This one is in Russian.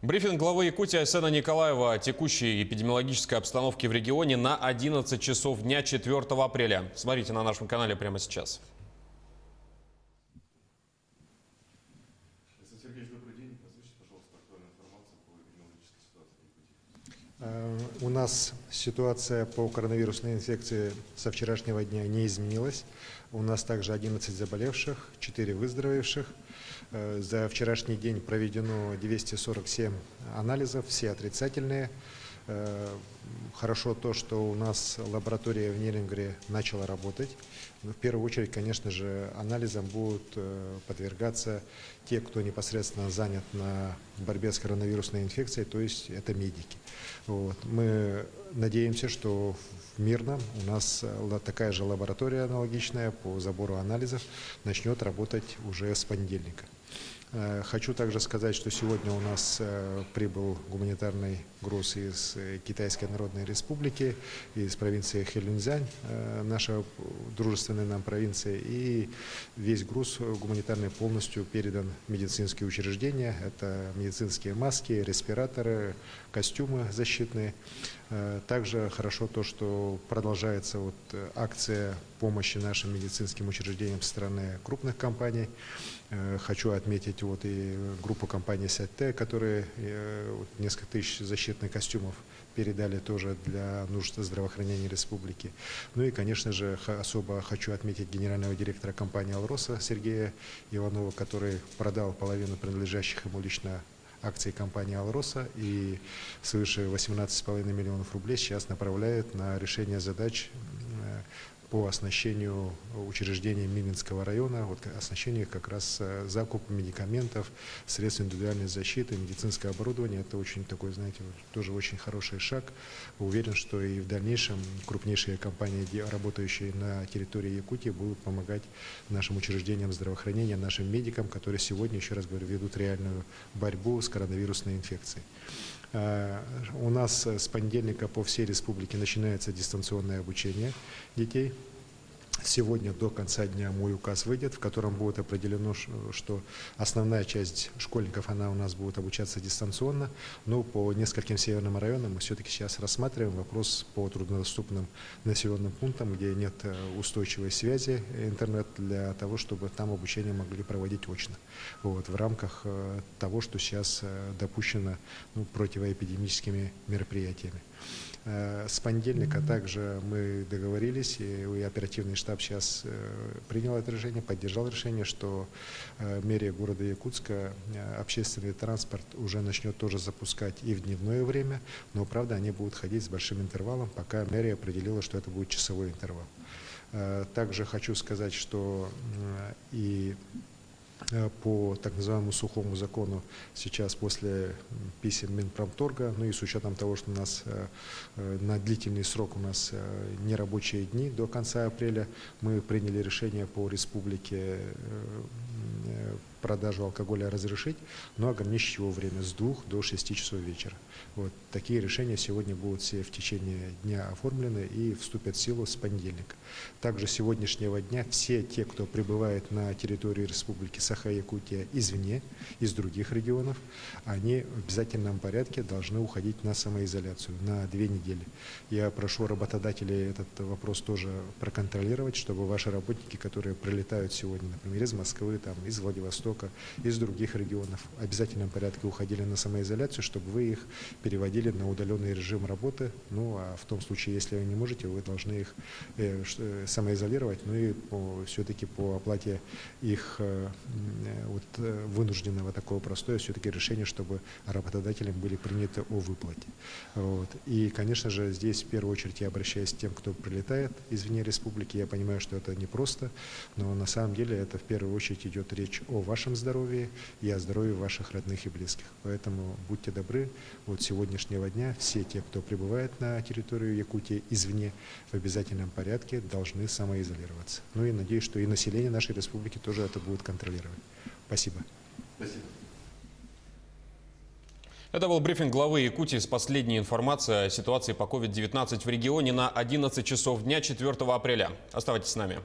Брифинг главы Якутии Айсена Николаева о текущей эпидемиологической обстановке в регионе на 11 часов дня 4 апреля. Смотрите на нашем канале прямо сейчас. Айсен Сергеевич, добрый день. Озвучите, пожалуйста, актуальную информацию по эпидемиологической ситуации в Якутии. У нас ситуация по коронавирусной инфекции со вчерашнего дня не изменилась. У нас также 11 заболевших, 4 выздоровевших. За вчерашний день проведено 247 анализов, все отрицательные. Хорошо то, что у нас лаборатория в Нерюнгри начала работать. Но в первую очередь, конечно же, анализам будут подвергаться те, кто непосредственно занят на борьбе с коронавирусной инфекцией, то есть это медики. Вот. Мы надеемся, что в Мирном у нас такая же лаборатория аналогичная по забору анализов начнет работать уже с понедельника. Хочу также сказать, что сегодня у нас прибыл гуманитарный груз из Китайской Народной Республики, из провинции Хэлюнцзянь, наша дружественная нам провинция, и весь груз гуманитарный полностью передан в медицинские учреждения. Это медицинские маски, респираторы, костюмы защитные. Также хорошо то, что продолжается акция помощи нашим медицинским учреждениям со стороны крупных компаний. Хочу отметить и группу компаний СЭТ, которые несколько тысяч защитных костюмов передали тоже для нужд здравоохранения республики. Ну и, конечно же, особо хочу отметить генерального директора компании «Алроса» Сергея Иванова, который продал половину принадлежащих ему лично акций компании «Алроса» и свыше 18,5 миллионов рублей сейчас направляет на решение задач по оснащению учреждений Мининского района, оснащению как раз закупом медикаментов, средств индивидуальной защиты, медицинское оборудование. Это очень такой, знаете, тоже очень хороший шаг. Уверен, что и в дальнейшем крупнейшие компании, работающие на территории Якутии, будут помогать нашим учреждениям здравоохранения, нашим медикам, которые сегодня, еще раз говорю, ведут реальную борьбу с коронавирусной инфекцией. У нас с понедельника по всей республике начинается дистанционное обучение детей. Сегодня до конца дня мой указ выйдет, в котором будет определено, что основная часть школьников, она у нас будет обучаться дистанционно, но по нескольким северным районам мы все-таки сейчас рассматриваем вопрос по труднодоступным населенным пунктам, где нет устойчивой связи интернет, для того, чтобы там обучение могли проводить очно. В рамках того, что сейчас допущено противоэпидемическими мероприятиями. С понедельника также мы договорились, и оперативный штаб сейчас принял это решение, поддержал решение, что мэрия города Якутска общественный транспорт уже начнет тоже запускать и в дневное время, но, правда, они будут ходить с большим интервалом, пока мэрия определила, что это будет часовой интервал. Также хочу сказать, что и по так называемому сухому закону сейчас после писем Минпромторга, и с учетом того, что у нас на длительный срок у нас нерабочие дни до конца апреля, мы приняли решение по республике продажу алкоголя разрешить, но ограничить его время с 2 до 6 часов вечера. Такие решения сегодня будут все в течение дня оформлены и вступят в силу с понедельника. Также с сегодняшнего дня все те, кто прибывает на территорию республики Саха-Якутия извне, из других регионов, они в обязательном порядке должны уходить на самоизоляцию на 2 недели. Я прошу работодателей этот вопрос тоже проконтролировать, чтобы ваши работники, которые прилетают сегодня, например, из Москвы, из Владивостока, из других регионов, в обязательном порядке уходили на самоизоляцию, чтобы вы их переводили на удаленный режим работы. А в том случае, если вы не можете, вы должны их самоизолировать, и все-таки по оплате их вынужденного такого простое все-таки решение, чтобы работодателям были приняты о выплате. И, конечно же, здесь в первую очередь я обращаюсь к тем, кто прилетает извне республики. Я понимаю, что это непросто, но на самом деле это в первую очередь идет речь о вашем здоровье и о здоровье ваших родных и близких. Поэтому будьте добры, с сегодняшнего дня все те, кто прибывает на территорию Якутии извне, в обязательном порядке должны самоизолироваться. И надеюсь, что и население нашей республики тоже это будет контролировать. Спасибо. Спасибо. Это был брифинг главы Якутии с последней информацией о ситуации по COVID-19 в регионе на 11 часов дня 4 апреля. Оставайтесь с нами.